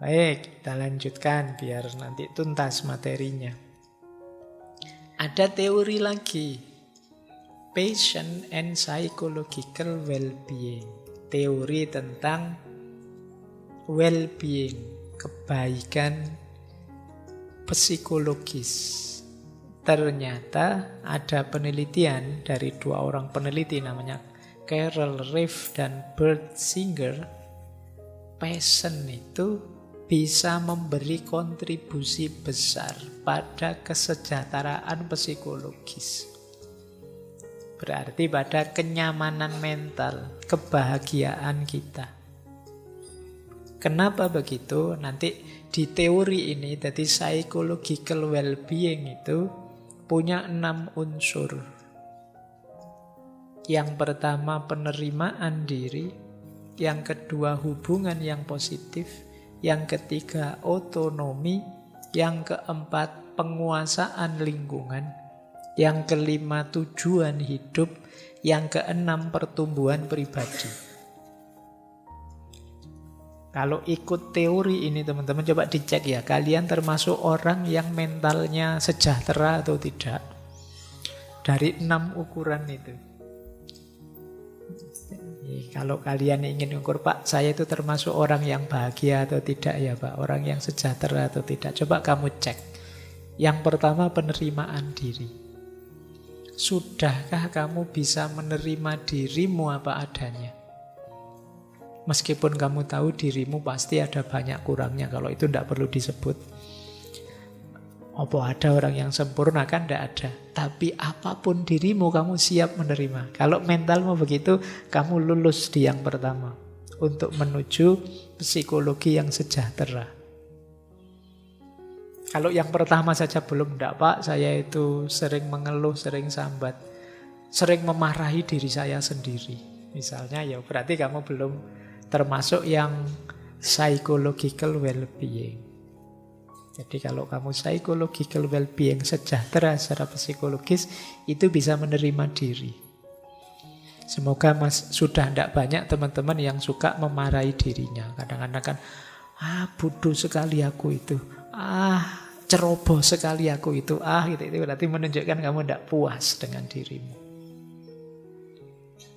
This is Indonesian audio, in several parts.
Baik, kita lanjutkan biar nanti tuntas materinya. Ada teori lagi, patient and psychological well-being. Teori tentang well-being, kebaikan psikologis. Ternyata ada penelitian dari 2 orang peneliti namanya Carol Reeve dan Bert Singer. Passion itu bisa memberi kontribusi besar pada kesejahteraan psikologis. Berarti pada kenyamanan mental, kebahagiaan kita. Kenapa begitu? Nanti di teori ini, jadi psychological well-being itu punya 6 unsur. Yang pertama penerimaan diri, yang kedua hubungan yang positif, yang ketiga otonomi, yang keempat penguasaan lingkungan, yang kelima tujuan hidup, yang keenam pertumbuhan pribadi. Kalau ikut teori ini teman-teman coba dicek ya, kalian termasuk orang yang mentalnya sejahtera atau tidak? Dari 6 ukuran itu. Kalau kalian ingin ukur, Pak, saya itu termasuk orang yang bahagia atau tidak ya Pak? Orang yang sejahtera atau tidak? Coba kamu cek. Yang pertama penerimaan diri. Sudahkah kamu bisa menerima dirimu apa adanya? Meskipun kamu tahu dirimu pasti ada banyak kurangnya, kalau itu tidak perlu disebut. Apa ada orang yang sempurna? Kan tidak ada. Tapi apapun dirimu kamu siap menerima. Kalau mentalmu begitu, kamu lulus di yang pertama. Untuk menuju psikologi yang sejahtera. Kalau yang pertama saja belum, tidak Pak, saya itu sering mengeluh, sering sambat. Sering memarahi diri saya sendiri. Misalnya ya berarti kamu belum termasuk yang psychological well-being. Jadi kalau kamu psychological well-being, sejahtera secara psikologis, itu bisa menerima diri. Semoga sudah tidak banyak teman-teman yang suka memarahi dirinya. Kadang-kadang kan, bodoh sekali aku itu. Ceroboh sekali aku itu. Itu berarti menunjukkan kamu tidak puas dengan dirimu.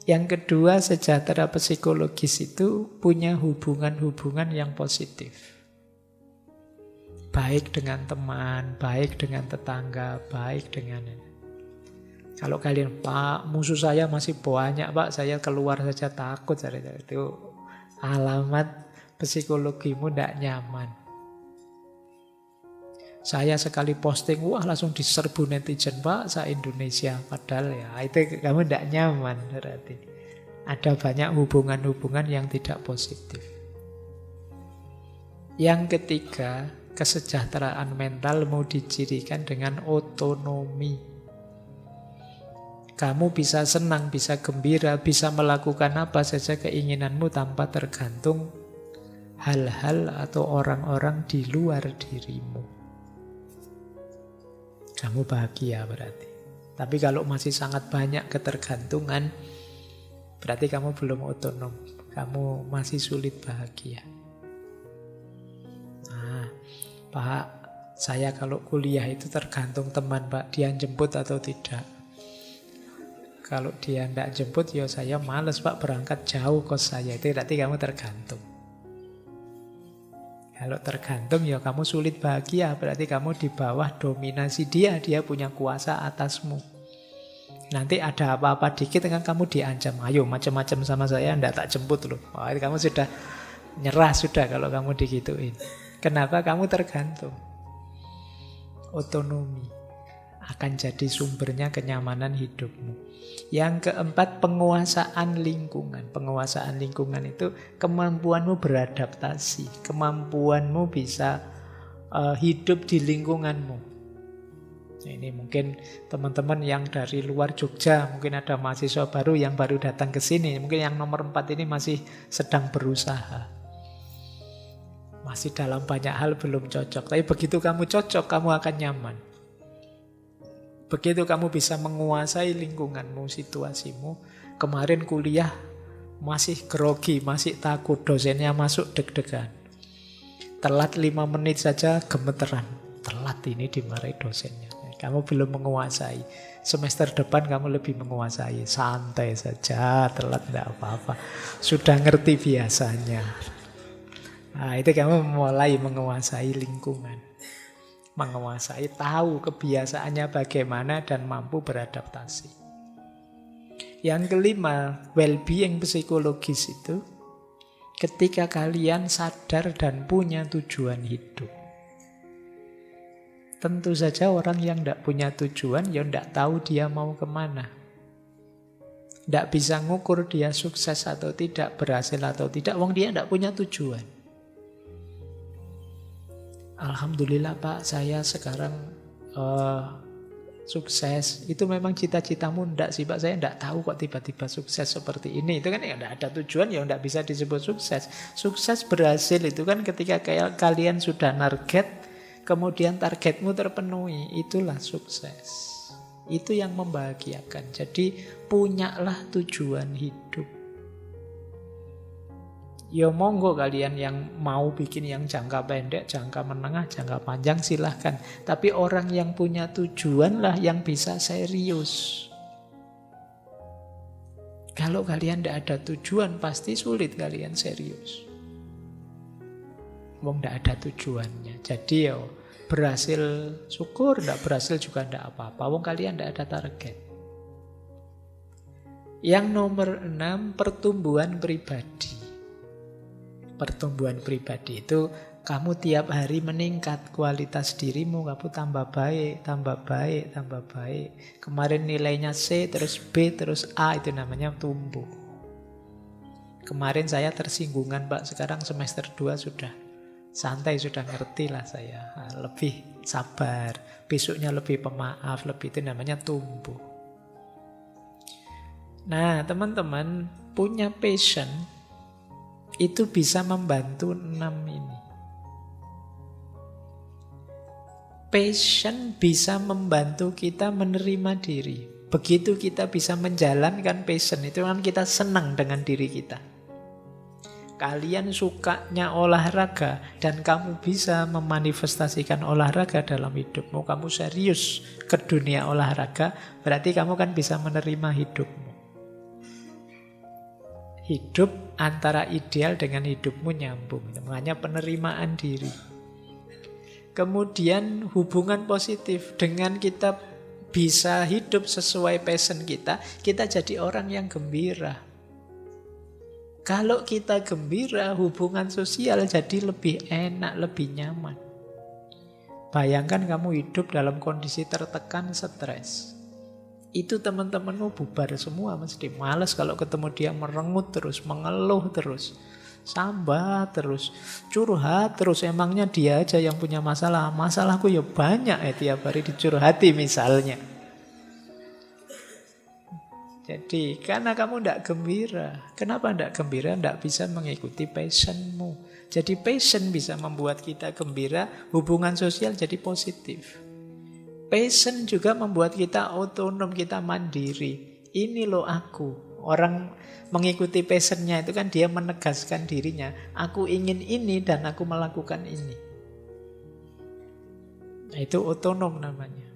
Yang kedua, sejahtera psikologis itu punya hubungan-hubungan yang positif. Baik dengan teman, baik dengan tetangga, baik dengan... Kalau kalian, Pak, musuh saya masih banyak, Pak, saya keluar saja takut. Itu alamat psikologimu tidak nyaman. Saya sekali posting, langsung diserbu netizen, Pak, se-Indonesia. Padahal ya, itu kamu tidak nyaman berarti. Ada banyak hubungan-hubungan yang tidak positif. Yang ketiga, kesejahteraan mental mau dicirikan dengan otonomi. Kamu bisa senang, bisa gembira, bisa melakukan apa saja keinginanmu tanpa tergantung hal-hal atau orang-orang di luar dirimu. Kamu bahagia berarti. Tapi kalau masih sangat banyak ketergantungan, berarti kamu belum otonom. Kamu masih sulit bahagia. Pak, saya kalau kuliah itu tergantung teman, Pak. Dia jemput atau tidak. Kalau dia tidak jemput, ya saya malas, Pak, berangkat jauh kos saya. Itu berarti kamu tergantung. Kalau tergantung ya kamu sulit bahagia, berarti kamu di bawah dominasi dia, dia punya kuasa atasmu. Nanti ada apa-apa dikit kan kamu diancam, ayo macam-macam sama saya, ndak tak jemput loh. Kamu sudah nyerah sudah kalau kamu digituin. Kenapa? Kamu tergantung. Otonomi akan jadi sumbernya kenyamanan hidupmu. Yang keempat, penguasaan lingkungan. Penguasaan lingkungan itu kemampuanmu beradaptasi, kemampuanmu bisa hidup di lingkunganmu. Ini mungkin teman-teman yang dari luar Jogja, mungkin ada mahasiswa baru yang baru datang ke sini. Mungkin yang nomor 4 ini masih sedang berusaha. Masih dalam banyak hal belum cocok. Tapi begitu kamu cocok, kamu akan nyaman. Begitu kamu bisa menguasai lingkunganmu, situasimu. Kemarin kuliah masih grogi, masih takut, dosennya masuk deg-degan. Telat 5 menit saja gemeteran. Telat ini dimarahi dosennya. Kamu belum menguasai. Semester depan kamu lebih menguasai. Santai saja, telat tidak apa-apa. Sudah ngerti biasanya. Nah, itu kamu mulai menguasai lingkungan. Menguasai, tahu kebiasaannya bagaimana dan mampu beradaptasi. Yang kelima, well-being psikologis itu ketika kalian sadar dan punya tujuan hidup. Tentu saja orang yang tidak punya tujuan, ya tidak tahu dia mau kemana. Tidak bisa ngukur dia sukses atau tidak, berhasil atau tidak, wong dia tidak punya tujuan. Alhamdulillah Pak, saya sekarang sukses. Itu memang cita-citamu? Tidak sih Pak, saya tidak tahu kok tiba-tiba sukses seperti ini. Itu kan ya tidak ada tujuan, ya tidak bisa disebut sukses. Sukses berhasil itu kan ketika kalian sudah target, kemudian targetmu terpenuhi, itulah sukses. Itu yang membahagiakan. Jadi punyalah tujuan hidup. Ya monggo kalian yang mau bikin yang jangka pendek, jangka menengah, jangka panjang silahkan. Tapi orang yang punya tujuan lah yang bisa serius. Kalau kalian tidak ada tujuan, pasti sulit kalian serius. Wong tidak ada tujuannya. Jadi ya berhasil syukur, tidak berhasil juga tidak apa-apa. Wong kalian tidak ada target. Yang nomor 6, pertumbuhan pribadi. Pertumbuhan pribadi itu kamu tiap hari meningkat kualitas dirimu, kamu tambah baik, tambah baik, tambah baik. Kemarin nilainya C, terus B, terus A, itu namanya tumbuh. Kemarin saya tersinggungan Pak, sekarang semester 2 sudah santai, sudah ngerti lah saya. Lebih sabar, besoknya lebih pemaaf, lebih, itu namanya tumbuh. Nah teman-teman punya passion itu bisa membantu 6 ini. Passion bisa membantu kita menerima diri. Begitu kita bisa menjalankan passion, itu kan kita senang dengan diri kita. Kalian sukanya olahraga dan kamu bisa memanifestasikan olahraga dalam hidupmu. Kamu serius ke dunia olahraga, berarti kamu kan bisa menerima hidupmu. Hidup antara ideal dengan hidupmu nyambung. Makanya penerimaan diri. Kemudian hubungan positif. Dengan kita bisa hidup sesuai passion kita, kita jadi orang yang gembira. Kalau kita gembira, hubungan sosial jadi lebih enak, lebih nyaman. Bayangkan kamu hidup dalam kondisi tertekan, stres. Itu teman-temanmu bubar semua mesti. Males kalau ketemu dia merengut terus, mengeluh terus, sambat terus, curhat terus. Emangnya dia aja yang punya masalah? Masalahku ya banyak tiap hari dicurhati misalnya. Jadi karena kamu tidak gembira. Kenapa tidak gembira? Tidak bisa mengikuti passionmu. Jadi passion bisa membuat kita gembira, hubungan sosial jadi positif. Passion juga membuat kita otonom, kita mandiri. Ini loh aku. Orang mengikuti passionnya itu kan dia menegaskan dirinya. Aku ingin ini dan aku melakukan ini. Nah, itu otonom namanya.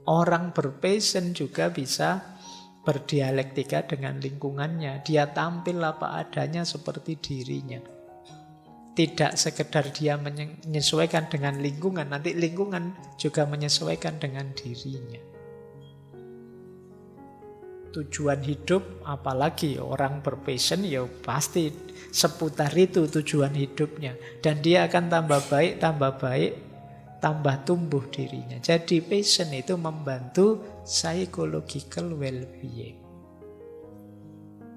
Orang berpassion juga bisa berdialektika dengan lingkungannya. Dia tampil apa adanya seperti dirinya. Tidak sekedar dia menyesuaikan dengan lingkungan, nanti lingkungan juga menyesuaikan dengan dirinya. Tujuan hidup, apalagi orang berpassion, ya pasti seputar itu tujuan hidupnya. Dan dia akan tambah baik, tambah tumbuh dirinya. Jadi passion itu membantu psychological well-being.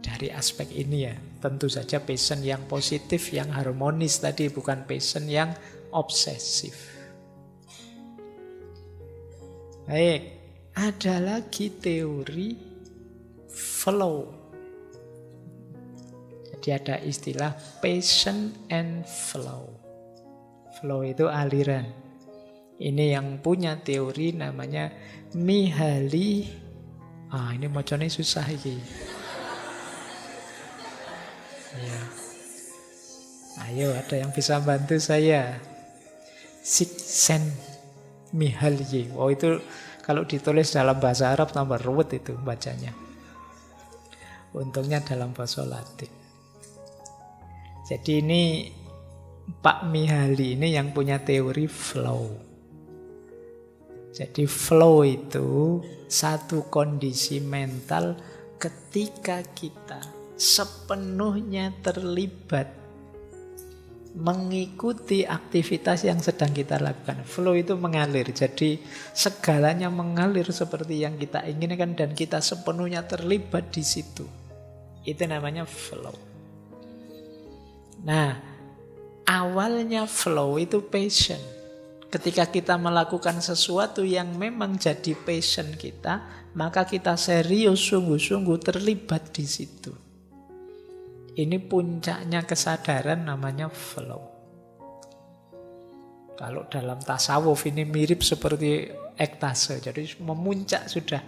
Dari aspek ini ya, tentu saja passion yang positif, yang harmonis tadi, bukan passion yang obsesif. Baik, ada lagi teori flow. Jadi ada istilah passion and flow. Flow itu aliran. Ini yang punya teori namanya Mihaly. Ini macamnya susah ini. Ya. Ayo, ada yang bisa bantu saya? Csikszentmihalyi. Oh, itu kalau ditulis dalam bahasa Arab tambah ruwet itu bacanya. Untungnya dalam bahasa Latin. Jadi ini Pak Mihaly ini yang punya teori flow. Jadi flow itu satu kondisi mental ketika kita sepenuhnya terlibat mengikuti aktivitas yang sedang kita lakukan. Flow itu mengalir. Jadi segalanya mengalir seperti yang kita inginkan dan kita sepenuhnya terlibat di situ. Itu namanya flow. Nah, awalnya flow itu passion. Ketika kita melakukan sesuatu yang memang jadi passion kita, maka kita serius, sungguh-sungguh terlibat di situ. Ini puncaknya kesadaran, namanya flow. Kalau dalam tasawuf ini mirip seperti ekstase. Jadi memuncak sudah.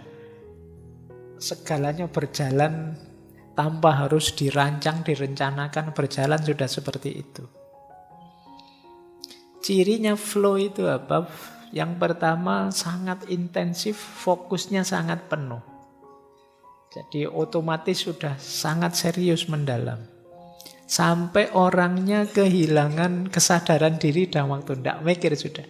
Segalanya berjalan tanpa harus dirancang, direncanakan, berjalan sudah seperti itu. Cirinya flow itu apa? Yang pertama sangat intensif, fokusnya sangat penuh. Jadi otomatis sudah sangat serius mendalam. Sampai orangnya kehilangan kesadaran diri dalam waktu. Tidak mikir sudah.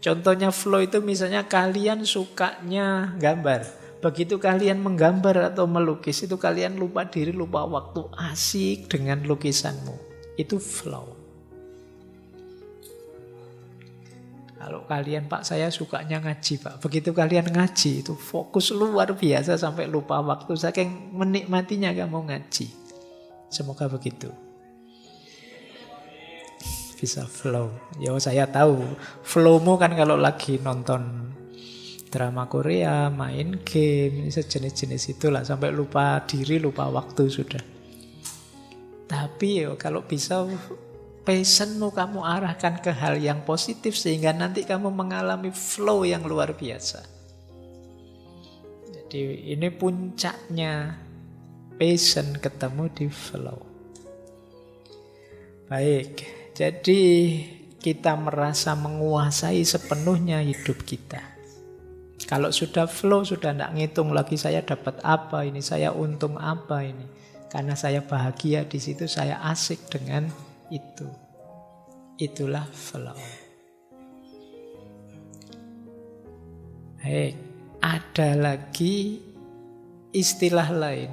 Contohnya flow itu misalnya kalian sukanya gambar. Begitu kalian menggambar atau melukis, itu kalian lupa diri, lupa waktu, asik dengan lukisanmu. Itu flow. Kalau kalian, Pak, saya sukanya ngaji, Pak. Begitu kalian ngaji, itu fokus luar biasa sampai lupa waktu. Saking menikmatinya kamu ngaji. Semoga begitu. Bisa flow. Ya saya tahu, flowmu kan kalau lagi nonton drama Korea, main game, sejenis-jenis itulah. Sampai lupa diri, lupa waktu sudah. Tapi kalau bisa passionmu kamu arahkan ke hal yang positif sehingga nanti kamu mengalami flow yang luar biasa. Jadi ini puncaknya passion ketemu di flow. Baik, jadi kita merasa menguasai sepenuhnya hidup kita. Kalau sudah flow, sudah tidak ngitung lagi saya dapat apa ini, saya untung apa ini. Karena saya bahagia di situ, saya asik dengan itu. Itulah flow. Baik, ada lagi istilah lain.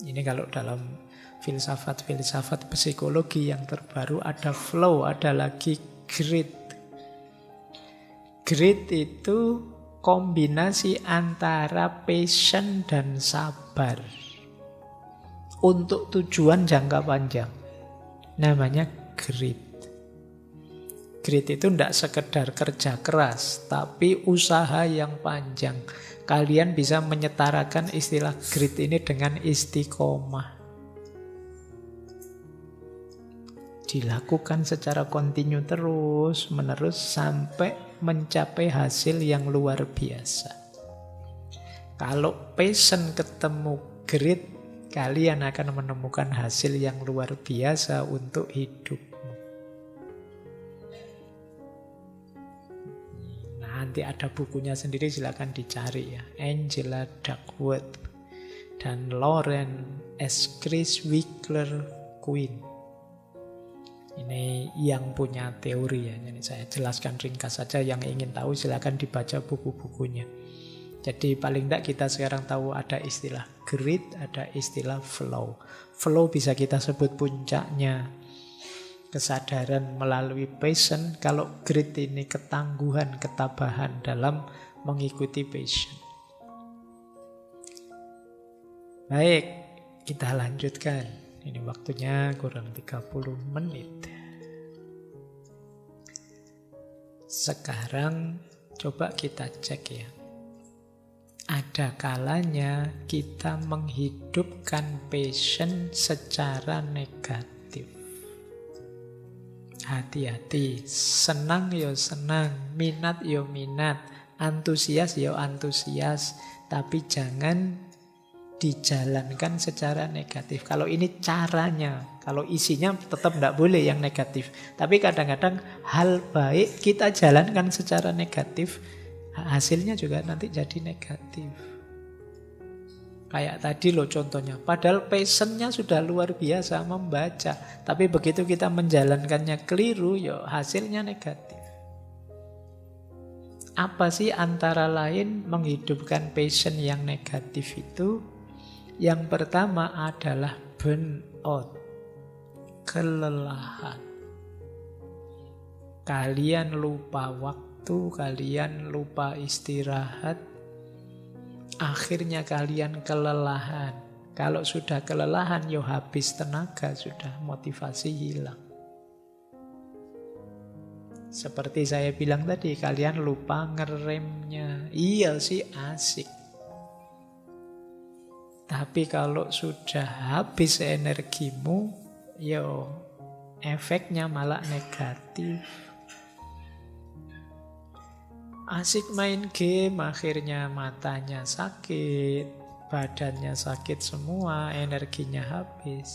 Ini kalau dalam filsafat psikologi yang terbaru ada flow, ada lagi grit. Grit itu kombinasi antara passion dan sabar untuk tujuan jangka panjang. Namanya grit. Grit itu tidak sekedar kerja keras, tapi usaha yang panjang. Kalian bisa menyetarakan istilah grit ini dengan istiqomah. Dilakukan secara kontinu terus menerus sampai mencapai hasil yang luar biasa. Kalau passion ketemu grit, kalian akan menemukan hasil yang luar biasa untuk hidupmu. Nah, nanti ada bukunya sendiri, silakan dicari ya. Angela Duckworth dan Lauren S. Criswickler Quinn. Ini yang punya teori ya. Jadi saya jelaskan ringkas saja, yang ingin tahu silakan dibaca buku-bukunya. Jadi paling tidak kita sekarang tahu ada istilah grit, ada istilah flow. Flow bisa kita sebut puncaknya kesadaran melalui passion. Kalau grit ini ketangguhan, ketabahan dalam mengikuti passion. Baik, kita lanjutkan. Ini waktunya kurang 30 menit. Sekarang coba kita cek ya. Ada kalanya kita menghidupkan passion secara negatif. Hati-hati, senang yo senang, minat yo minat, antusias yo antusias, tapi jangan dijalankan secara negatif. Kalau ini caranya, kalau isinya tetap tidak boleh yang negatif. Tapi kadang-kadang hal baik kita jalankan secara negatif, hasilnya juga nanti jadi negatif. Kayak tadi loh contohnya, padahal passionnya sudah luar biasa membaca, tapi begitu kita menjalankannya keliru, ya hasilnya negatif. Apa sih antara lain menghidupkan passion yang negatif itu? Yang pertama adalah burnout, kelelahan. Kalian lupa waktu, kalian lupa istirahat, akhirnya kalian kelelahan. Kalau sudah kelelahan, ya habis tenaga, sudah motivasi hilang. Seperti saya bilang tadi, kalian lupa ngeremnya. Iya sih asik. Tapi kalau sudah habis energimu, yo efeknya malah negatif. Asik main game, akhirnya matanya sakit, badannya sakit semua, energinya habis.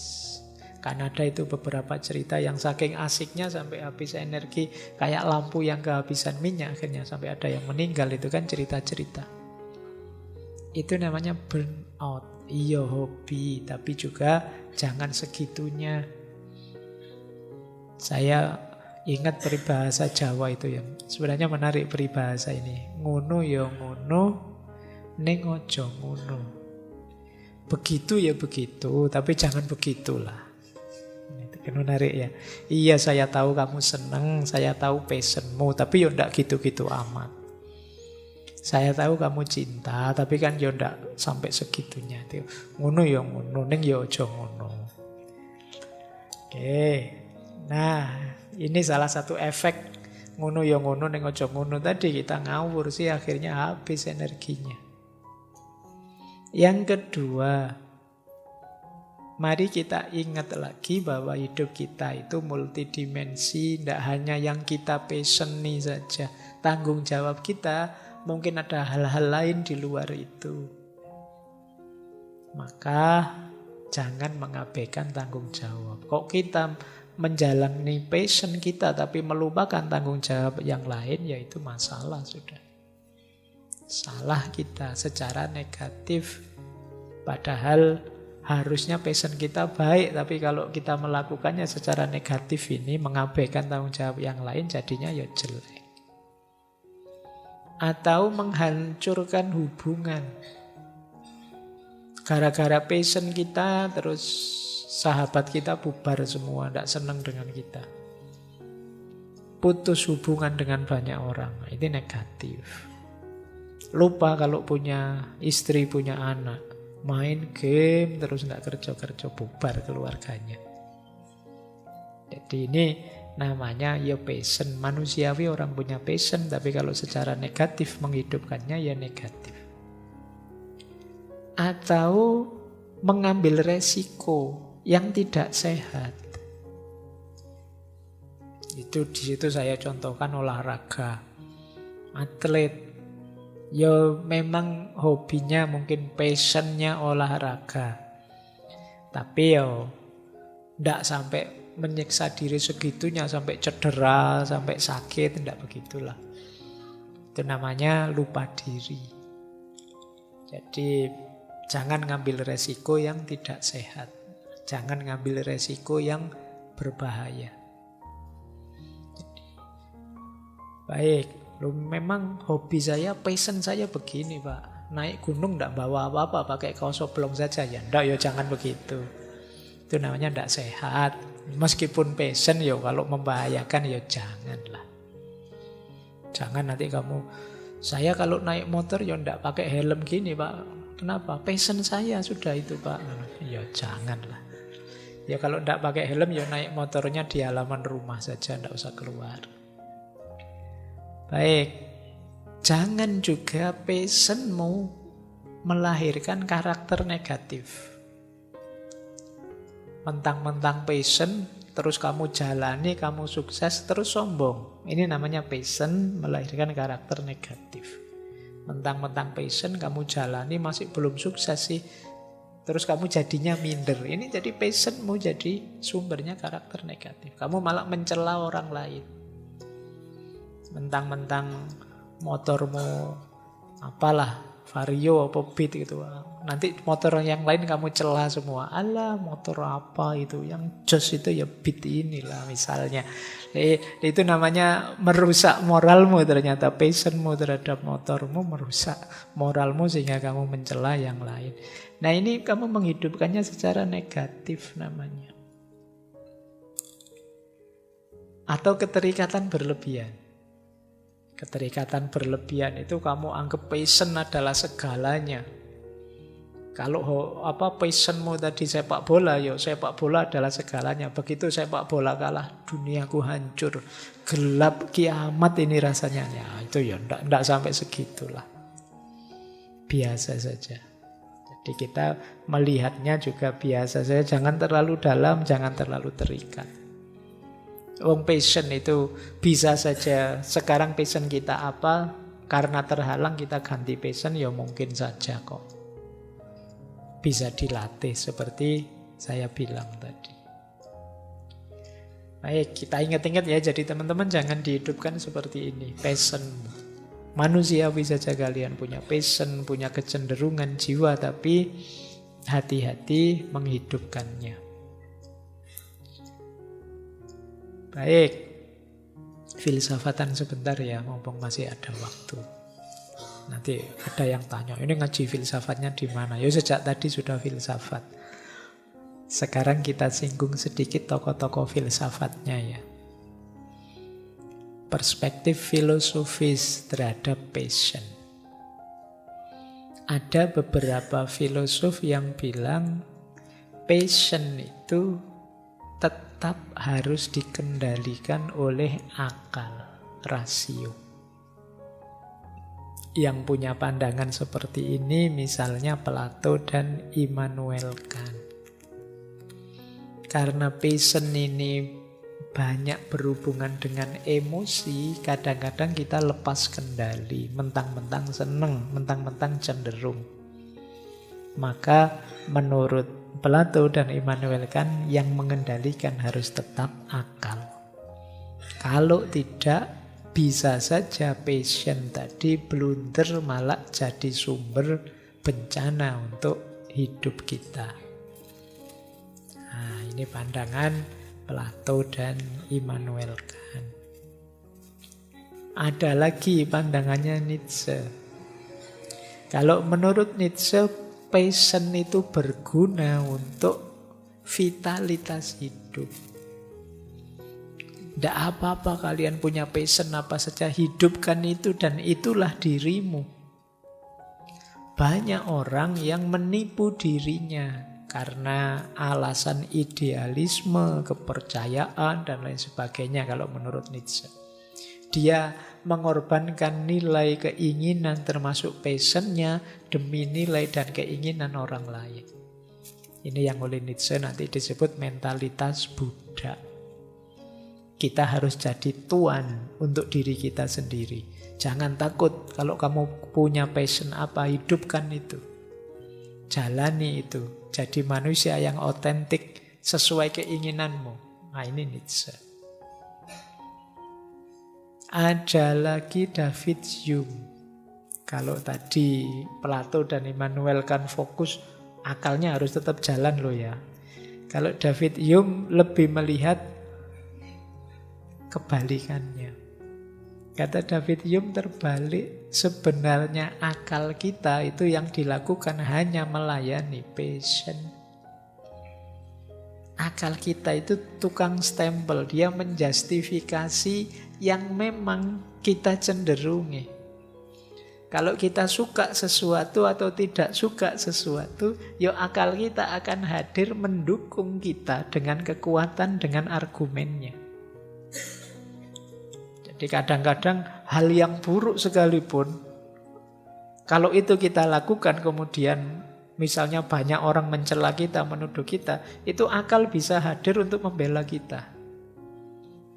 Kan ada itu beberapa cerita yang saking asiknya sampai habis energi, kayak lampu yang kehabisan minyak, akhirnya sampai ada yang meninggal. Itu kan cerita-cerita. Itu namanya burnout. Iya hobi, tapi juga jangan segitunya. Saya ingat peribahasa Jawa itu yang sebenarnya menarik peribahasa ini. Ngono ya ngono, ning ojo ngono. Begitu ya begitu, tapi jangan begitulah. Itu kan menarik ya. Iya saya tahu kamu seneng, saya tahu passionmu, tapi ya ndak gitu-gitu amat. Saya tahu kamu cinta, tapi kan ya ndak sampai segitunya. Ngono ya ngono, ning ya ojo ngono. Oke. Nah, ini salah satu efek ngono ya ngono ning ojo ngono tadi, kita ngawur sih akhirnya habis energinya. Yang kedua, mari kita ingat lagi bahwa hidup kita itu multidimensi, tidak hanya yang kita passioni saja. Tanggung jawab kita mungkin ada hal-hal lain di luar itu. Maka jangan mengabaikan tanggung jawab. Kok kita menjalani passion kita tapi melupakan tanggung jawab yang lain, yaitu masalah sudah. Salah kita secara negatif. Padahal harusnya passion kita baik, tapi kalau kita melakukannya secara negatif ini, mengabaikan tanggung jawab yang lain, jadinya ya jelek. Atau menghancurkan hubungan. Gara-gara passion kita, terus sahabat kita bubar semua, tidak senang dengan kita. Putus hubungan dengan banyak orang, ini negatif. Lupa kalau punya istri, punya anak. Main game, terus tidak kerja-kerja, bubar keluarganya. Jadi ini namanya ya passion. Manusiawi orang punya passion, tapi kalau secara negatif menghidupkannya ya negatif. Atau mengambil resiko yang tidak sehat. Itu di situ saya contohkan olahraga. Atlet ya memang hobinya mungkin passionnya olahraga. Tapi ya tidak sampai menyiksa diri segitunya, sampai cedera, sampai sakit, tidak begitulah. Itu namanya lupa diri. Jadi jangan ngambil resiko yang tidak sehat. Jangan ngambil resiko yang berbahaya. Jadi, baik, memang hobi saya, passion saya begini Pak. Naik gunung tidak bawa apa-apa, pakai kaos oblong saja. Ya enggak, ya jangan begitu. Itu namanya tidak sehat. Meskipun passion ya kalau membahayakan ya janganlah. Jangan nanti kamu, saya kalau naik motor ya tidak pakai helm gini Pak. Kenapa? Passion saya sudah itu Pak. Ya janganlah. Ya kalau tidak pakai helm ya naik motornya di halaman rumah saja, tidak usah keluar. Baik. Jangan juga passionmu melahirkan karakter negatif. Mentang-mentang passion, terus kamu jalani, kamu sukses, terus sombong. Ini namanya passion melahirkan karakter negatif. Mentang-mentang passion, kamu jalani masih belum sukses sih. Terus kamu jadinya minder. Ini jadi passionmu, jadi sumbernya karakter negatif. Kamu malah mencela orang lain. Mentang-mentang motormu apalah, Vario apa Beat gitu. Nanti motor yang lain kamu cela semua. Alah, motor apa itu? Yang jos itu ya Beat inilah misalnya. Itu namanya merusak moralmu ternyata. Passionmu terhadap motormu merusak moralmu sehingga kamu mencela yang lain. Nah ini kamu menghidupkannya secara negatif namanya. Atau keterikatan berlebihan. Keterikatan berlebihan itu kamu anggap passion adalah segalanya. Kalau passionmu tadi sepak bola, ya sepak bola adalah segalanya. Begitu sepak bola kalah, duniaku hancur, gelap kiamat ini rasanya. Ya itu ya enggak sampai segitulah. Biasa saja. Jadi kita melihatnya juga biasa saja. Jangan terlalu dalam, jangan terlalu terikat. Passion itu bisa saja. Sekarang passion kita apa? Karena terhalang kita ganti passion, ya mungkin saja kok. Bisa dilatih seperti saya bilang tadi. Baik, kita ingat-ingat ya. Jadi teman-teman jangan dihidupkan seperti ini. Passion. Manusiawi saja kalian punya passion, punya kecenderungan jiwa, tapi hati-hati menghidupkannya. Baik, filsafatan sebentar ya, mumpung masih ada waktu. Nanti ada yang tanya, ini ngaji filsafatnya di mana? Ya sejak tadi sudah filsafat. Sekarang kita singgung sedikit tokoh-tokoh filsafatnya ya. Perspektif filosofis terhadap passion. Ada beberapa filosof yang bilang passion itu tetap harus dikendalikan oleh akal, rasio. Yang punya pandangan seperti ini misalnya Plato dan Immanuel Kant. Karena passion ini banyak berhubungan dengan emosi, kadang-kadang kita lepas kendali, mentang-mentang seneng, mentang-mentang cenderung. Maka menurut Plato dan Immanuel Kant yang mengendalikan harus tetap akal. Kalau tidak, bisa saja passion tadi blunder malah jadi sumber bencana untuk hidup kita. Nah, ini pandangan Plato dan Immanuel Kant. Ada lagi pandangannya Nietzsche. Kalau menurut Nietzsche, passion itu berguna untuk vitalitas hidup. Tidak apa-apa kalian punya passion apa saja, hidupkan itu dan itulah dirimu. Banyak orang yang menipu dirinya karena alasan idealisme, kepercayaan, dan lain sebagainya kalau menurut Nietzsche. Dia mengorbankan nilai keinginan termasuk passionnya demi nilai dan keinginan orang lain. Ini yang oleh Nietzsche nanti disebut mentalitas budak. Kita harus jadi tuan untuk diri kita sendiri. Jangan takut kalau kamu punya passion apa, hidupkan itu. Jalani itu. Jadi manusia yang otentik sesuai keinginanmu. Nah ini Nietzsche. Ada lagi David Hume. Kalau tadi Plato dan Immanuel Kant fokus, akalnya harus tetap jalan loh ya. Kalau David Hume lebih melihat kebalikannya. Kata David Hume terbalik, sebenarnya akal kita itu yang dilakukan hanya melayani passion. Akal kita itu tukang stempel, dia menjustifikasi yang memang kita cenderungi. Kalau kita suka sesuatu atau tidak suka sesuatu, ya akal kita akan hadir mendukung kita dengan kekuatan, dengan argumennya. Jadi kadang-kadang hal yang buruk sekalipun, kalau itu kita lakukan kemudian misalnya banyak orang mencela kita, menuduh kita, itu akal bisa hadir untuk membela kita.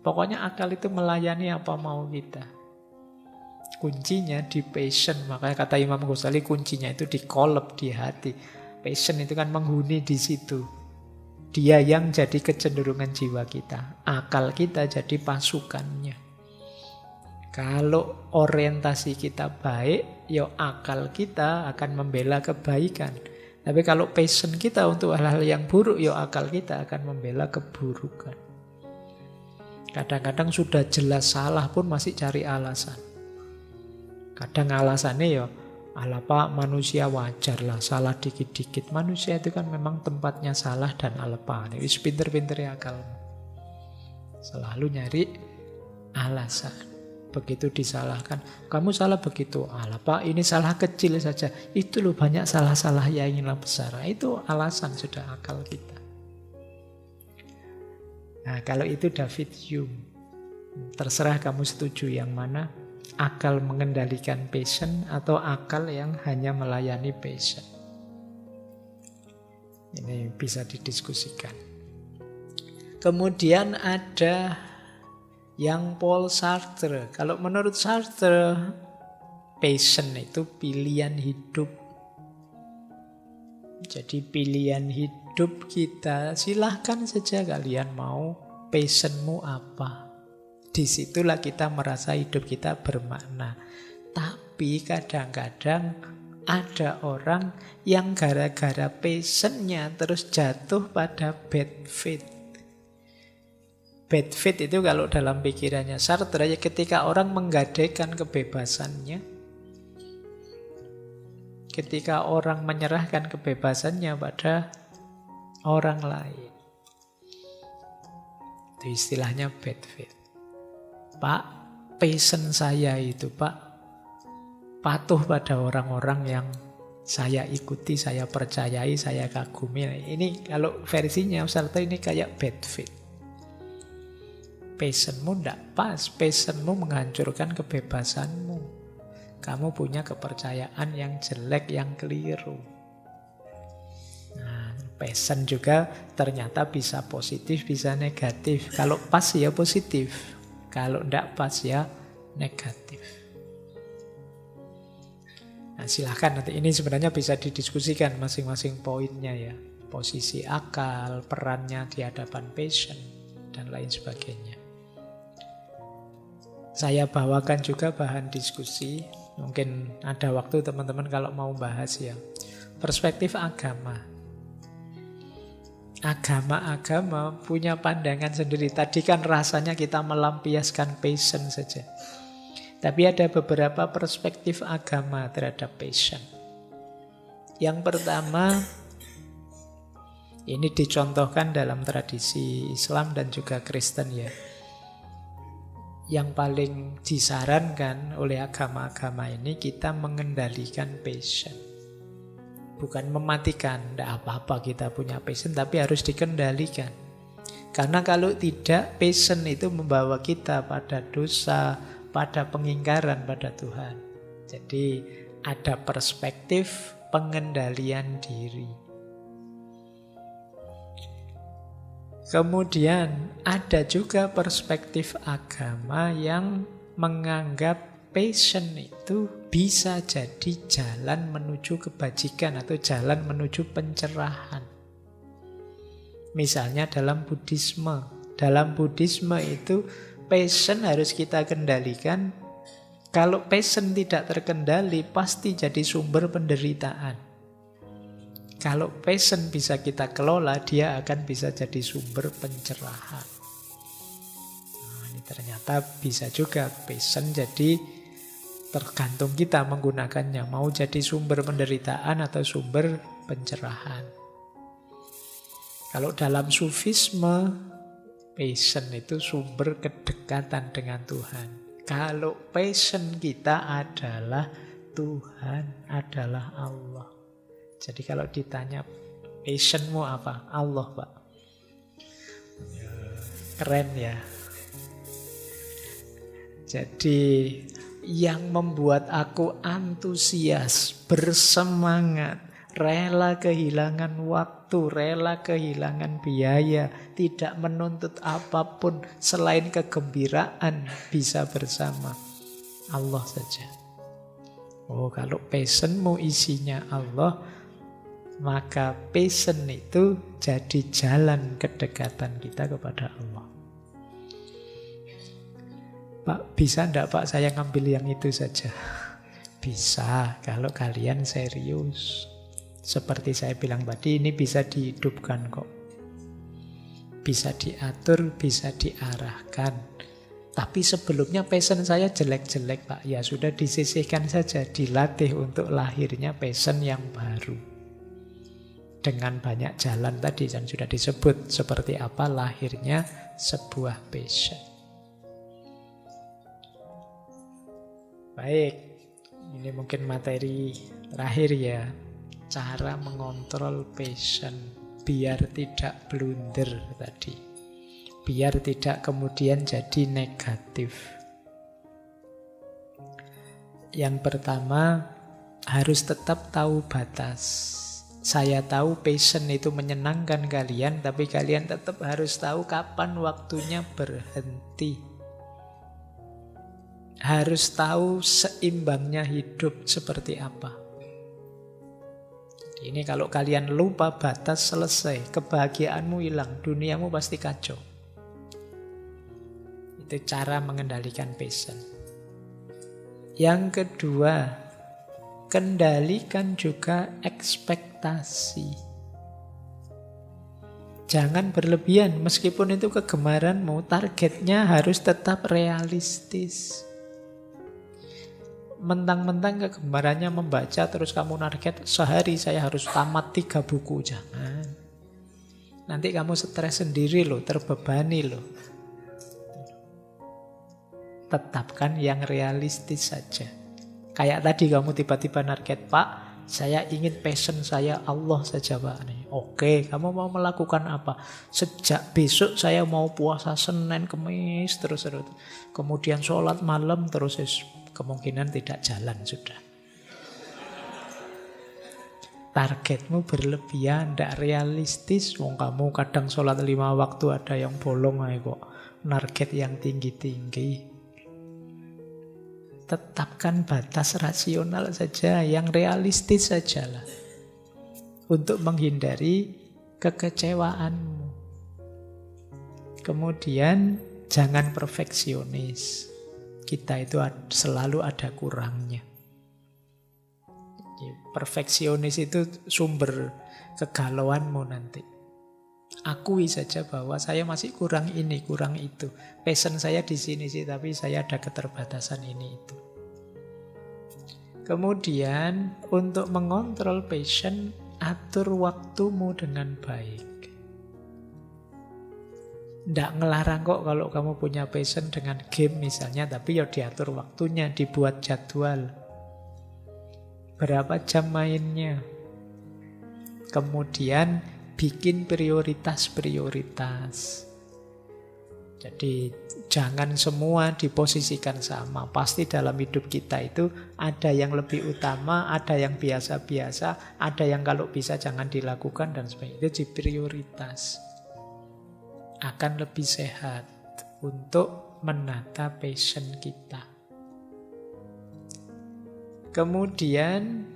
Pokoknya akal itu melayani apa mau kita. Kuncinya di passion, makanya kata Imam Ghazali kuncinya itu di qalb, di hati. Passion itu kan menghuni di situ. Dia yang jadi kecenderungan jiwa kita. Akal kita jadi pasukannya. Kalau orientasi kita baik, ya akal kita akan membela kebaikan. Tapi kalau passion kita untuk hal-hal yang buruk, ya akal kita akan membela keburukan. Kadang-kadang sudah jelas salah pun masih cari alasan. Kadang alasannya ya, alah Pak, manusia wajar lah, salah dikit-dikit. Manusia itu kan memang tempatnya salah dan alpa. Ini pinter-pinter ya akalmu. Selalu nyari alasan. Begitu disalahkan, kamu salah begitu. Alah Pak, ini salah kecil saja. Itu loh banyak salah-salah yang ingin besar. Itu alasan sudah akal kita. Nah, kalau itu David Hume. Terserah kamu setuju yang mana. Akal mengendalikan passion atau akal yang hanya melayani passion. Ini bisa didiskusikan. Kemudian ada yang Paul Sartre. Kalau menurut Sartre, passion itu pilihan hidup. Jadi pilihan hidup kita, silahkan saja kalian mau passionmu apa. Disitulah kita merasa hidup kita bermakna. Tapi kadang-kadang ada orang yang gara-gara passionnya terus jatuh pada bad faith. Bad faith itu kalau dalam pikirannya Sartre, ya ketika orang menggadaikan kebebasannya, ketika orang menyerahkan kebebasannya pada orang lain. Itu istilahnya bad faith. Pak, passion saya itu Pak, patuh pada orang-orang yang saya ikuti, saya percayai, saya kagumi. Ini kalau versinya Sartre ini kayak bad faith. Passionmu tidak pas, passionmu menghancurkan kebebasanmu. Kamu punya kepercayaan yang jelek, yang keliru. Nah, passion juga ternyata bisa positif, bisa negatif. Kalau pas ya positif, kalau tidak pas ya negatif. Nah, silahkan nanti ini sebenarnya bisa didiskusikan masing-masing poinnya ya. Posisi akal, perannya di hadapan passion, dan lain sebagainya. Saya bawakan juga bahan diskusi. Mungkin ada waktu teman-teman kalau mau bahas ya. Perspektif agama. Agama-agama punya pandangan sendiri. Tadi kan rasanya kita melampiaskan passion saja. Tapi ada beberapa perspektif agama terhadap passion. Yang pertama, ini dicontohkan dalam tradisi Islam dan juga Kristen ya. Yang paling disarankan oleh agama-agama ini kita mengendalikan passion. Bukan mematikan, tidak apa-apa kita punya passion, tapi harus dikendalikan. Karena kalau tidak, passion itu membawa kita pada dosa, pada pengingkaran pada Tuhan. Jadi ada perspektif pengendalian diri. Kemudian ada juga perspektif agama yang menganggap passion itu bisa jadi jalan menuju kebajikan atau jalan menuju pencerahan. Misalnya dalam Buddhisme. Dalam Buddhisme itu passion harus kita kendalikan. Kalau passion tidak terkendali pasti jadi sumber penderitaan. Kalau passion bisa kita kelola, dia akan bisa jadi sumber pencerahan. Nah, ini ternyata bisa juga passion jadi tergantung kita menggunakannya. Mau jadi sumber penderitaan atau sumber pencerahan. Kalau dalam sufisme, passion itu sumber kedekatan dengan Tuhan. Kalau passion kita adalah Tuhan, adalah Allah. Jadi kalau ditanya passionmu apa? Allah, Pak. Keren ya. Jadi yang membuat aku antusias, bersemangat, rela kehilangan waktu, rela kehilangan biaya, tidak menuntut apapun selain kegembiraan bisa bersama Allah saja. Oh, kalau passionmu isinya Allah, maka passion itu jadi jalan kedekatan kita kepada Allah. Pak, bisa enggak Pak saya ngambil yang itu saja? Bisa, kalau kalian serius. Seperti saya bilang tadi, ini bisa dihidupkan kok. Bisa diatur, bisa diarahkan. Tapi sebelumnya passion saya jelek-jelek Pak. Ya sudah disisihkan saja, dilatih untuk lahirnya passion yang baru. Dengan banyak jalan tadi yang sudah disebut, seperti apa lahirnya sebuah passion. Baik, ini mungkin materi terakhir ya. Cara mengontrol passion biar tidak blunder tadi. Biar tidak kemudian jadi negatif. Yang pertama, harus tetap tahu batas. Saya tahu passion itu menyenangkan kalian, tapi kalian tetap harus tahu kapan waktunya berhenti. Harus tahu seimbangnya hidup seperti apa. Ini kalau kalian lupa batas, selesai. Kebahagiaanmu hilang, duniamu pasti kacau. Itu cara mengendalikan passion. Yang kedua, kendalikan juga ekspektasi. Jangan berlebihan, meskipun itu kegemaranmu, targetnya harus tetap realistis. Mentang-mentang kegemarannya membaca, terus kamu target sehari saya harus tamat 3 buku. Jangan. Nanti kamu stres sendiri loh, terbebani loh. Tetapkan yang realistis saja. Kayak tadi kamu tiba-tiba target, Pak, saya ingin passion saya Allah saja Pak. Oke, kamu mau melakukan apa? Sejak besok saya mau puasa Senin, Kamis, terus. Kemudian sholat malam terus. Kemungkinan tidak jalan sudah. Targetmu berlebihan, tidak realistis. Wong kamu kadang sholat 5 waktu, ada yang bolong aja kok. Target yang tinggi-tinggi. Tetapkan batas rasional saja, yang realistis sajalah. Untuk menghindari kekecewaanmu. Kemudian jangan perfeksionis. Kita itu selalu ada kurangnya. Perfeksionis itu sumber kegalauanmu nanti. Akui saja bahwa saya masih kurang ini, kurang itu. Passion saya di sini sih, tapi saya ada keterbatasan ini itu. Kemudian untuk mengontrol passion, atur waktumu dengan baik. Nggak ngelarang kok kalau kamu punya passion dengan game misalnya, tapi ya diatur waktunya, dibuat jadwal. Berapa jam mainnya. Kemudian bikin prioritas-prioritas. Jadi jangan semua diposisikan sama. Pasti dalam hidup kita itu ada yang lebih utama, ada yang biasa-biasa, ada yang kalau bisa jangan dilakukan dan sebagainya. Itu prioritas. Akan lebih sehat untuk menata passion kita. Kemudian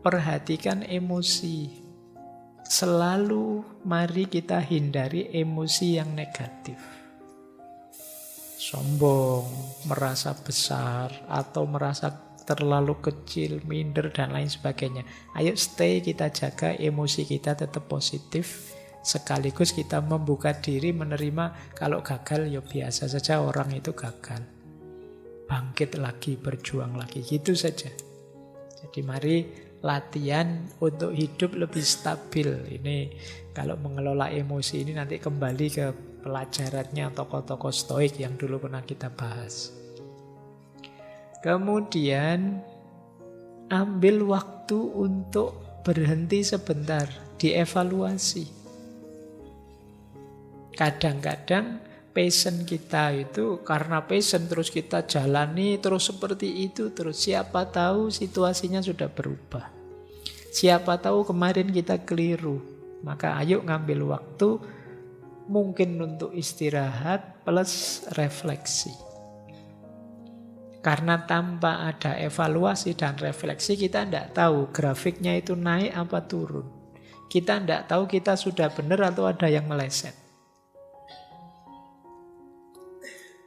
perhatikan emosi. Selalu mari kita hindari emosi yang negatif. Sombong, merasa besar, atau merasa terlalu kecil, minder, dan lain sebagainya. Ayo stay, kita jaga emosi kita tetap positif. Sekaligus kita membuka diri menerima kalau gagal ya biasa saja, orang itu gagal. Bangkit lagi, berjuang lagi, gitu saja. Jadi mari latihan untuk hidup lebih stabil. Ini kalau mengelola emosi ini nanti kembali ke pelajarannya tokoh-tokoh stoik yang dulu pernah kita bahas. Kemudian ambil waktu untuk berhenti sebentar, dievaluasi. Kadang-kadang passion kita itu karena passion terus kita jalani terus seperti itu terus. Siapa tahu situasinya sudah berubah. Siapa tahu kemarin kita keliru. Maka ayo ngambil waktu mungkin untuk istirahat plus refleksi. Karena tanpa ada evaluasi dan refleksi kita tidak tahu grafiknya itu naik apa turun. Kita tidak tahu kita sudah benar atau ada yang meleset.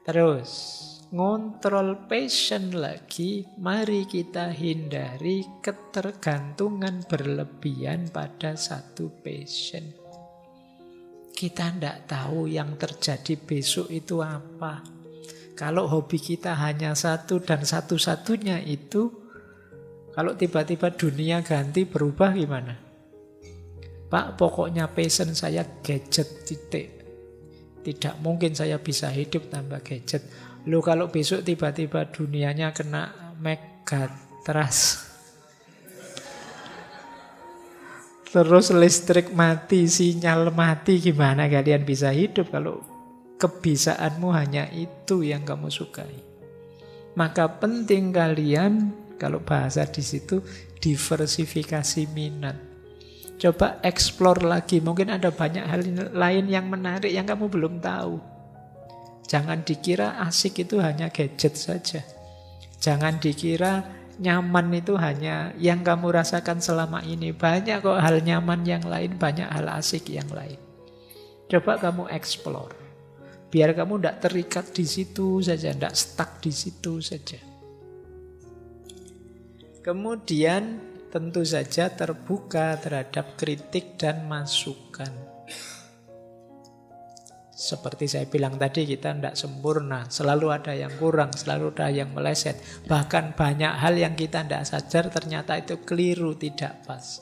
Terus, ngontrol passion lagi, mari kita hindari ketergantungan berlebihan pada satu passion. Kita tidak tahu yang terjadi besok itu apa. Kalau hobi kita hanya satu dan satu-satunya itu, kalau tiba-tiba dunia ganti berubah gimana? Pak, pokoknya passion saya gadget titik. Tidak mungkin saya bisa hidup tanpa gadget. Loh, kalau besok tiba-tiba dunianya kena megatrust, terus listrik mati, sinyal mati, gimana kalian bisa hidup kalau kebisaanmu hanya itu yang kamu sukai? Maka penting kalian, kalau bahasa di situ, diversifikasi minat. Coba explore lagi, mungkin ada banyak hal lain yang menarik yang kamu belum tahu. Jangan dikira asik itu hanya gadget saja. Jangan dikira nyaman itu hanya yang kamu rasakan selama ini. Banyak kok hal nyaman yang lain, banyak hal asik yang lain. Coba kamu explore. Biar kamu tidak terikat di situ saja, tidak stuck di situ saja. Kemudian tentu saja terbuka terhadap kritik dan masukan. Seperti saya bilang tadi, kita tidak sempurna. Selalu ada yang kurang, selalu ada yang meleset. Bahkan banyak hal yang kita tidak sadar ternyata itu keliru, tidak pas.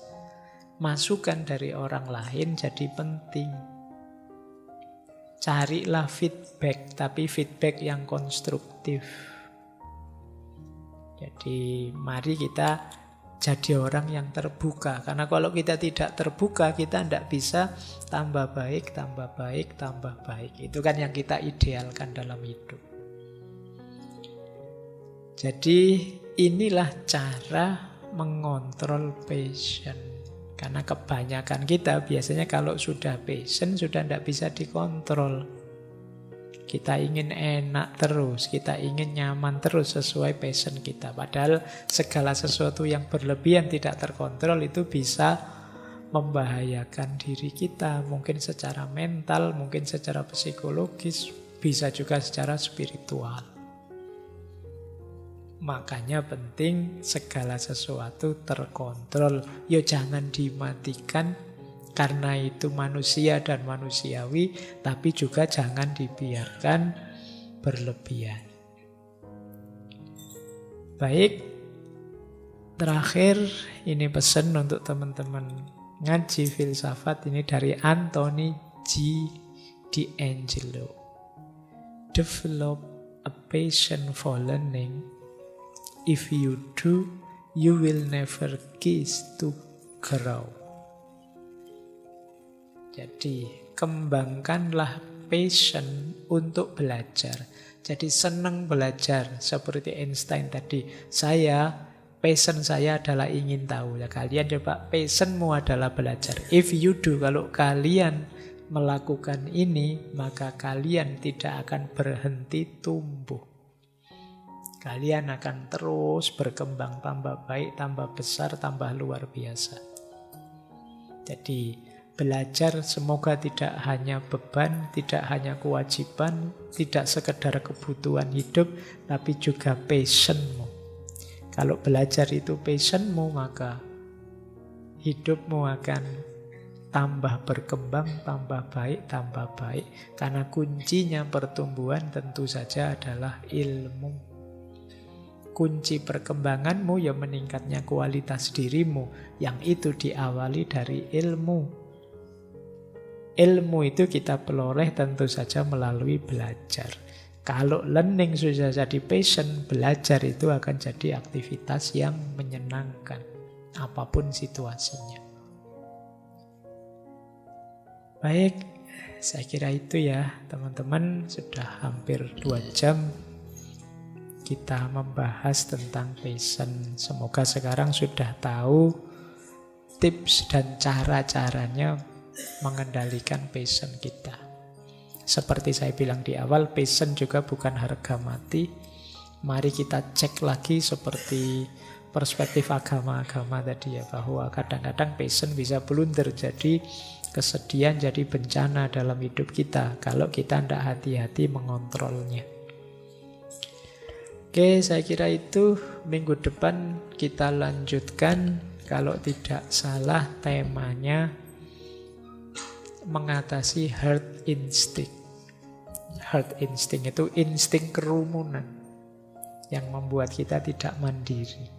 Masukan dari orang lain jadi penting. Carilah feedback, tapi feedback yang konstruktif. Jadi mari kita jadi orang yang terbuka. Karena kalau kita tidak terbuka, kita tidak bisa tambah baik, tambah baik, tambah baik. Itu kan yang kita idealkan dalam hidup. Jadi inilah cara mengontrol passion. Karena kebanyakan kita biasanya kalau sudah passion, sudah tidak bisa dikontrol. Kita ingin enak terus, kita ingin nyaman terus sesuai passion kita. Padahal segala sesuatu yang berlebihan tidak terkontrol itu bisa membahayakan diri kita. Mungkin secara mental, mungkin secara psikologis, bisa juga secara spiritual. Makanya penting segala sesuatu terkontrol. Ya jangan dimatikan, karena itu manusia dan manusiawi, tapi juga jangan dibiarkan berlebihan. Baik, terakhir ini pesan untuk teman-teman ngaji filsafat ini dari Anthony G. D'Angelo. Develop a passion for learning. If you do, you will never cease to grow. Jadi kembangkanlah passion untuk belajar. Jadi senang belajar seperti Einstein tadi. Passion saya adalah ingin tahu. Ya, kalian coba passionmu adalah belajar. If you do, kalau kalian melakukan ini, maka kalian tidak akan berhenti tumbuh. Kalian akan terus berkembang, tambah baik, tambah besar, tambah luar biasa. Jadi belajar semoga tidak hanya beban, tidak hanya kewajiban, tidak sekedar kebutuhan hidup, tapi juga passionmu. Kalau belajar itu passionmu, maka hidupmu akan tambah berkembang, tambah baik, tambah baik. Karena kuncinya pertumbuhan tentu saja adalah ilmu. Kunci perkembanganmu ya meningkatnya kualitas dirimu, yang itu diawali dari ilmu. Ilmu itu kita peroleh tentu saja melalui belajar. Kalau learning sudah jadi passion, belajar itu akan jadi aktivitas yang menyenangkan, apapun situasinya. Baik, saya kira itu ya teman-teman. Sudah hampir 2 jam kita membahas tentang passion. Semoga sekarang sudah tahu tips dan cara-caranya mengendalikan passion kita. Seperti saya bilang di awal, passion juga bukan harga mati. Mari kita cek lagi seperti perspektif agama-agama tadi ya, bahwa kadang-kadang passion bisa blunder, jadi kesedihan jadi bencana dalam hidup kita kalau kita tidak hati-hati mengontrolnya. Oke, saya kira itu. Minggu depan kita lanjutkan. Kalau tidak salah temanya mengatasi herd instinct. Herd instinct itu insting kerumunan yang membuat kita tidak mandiri.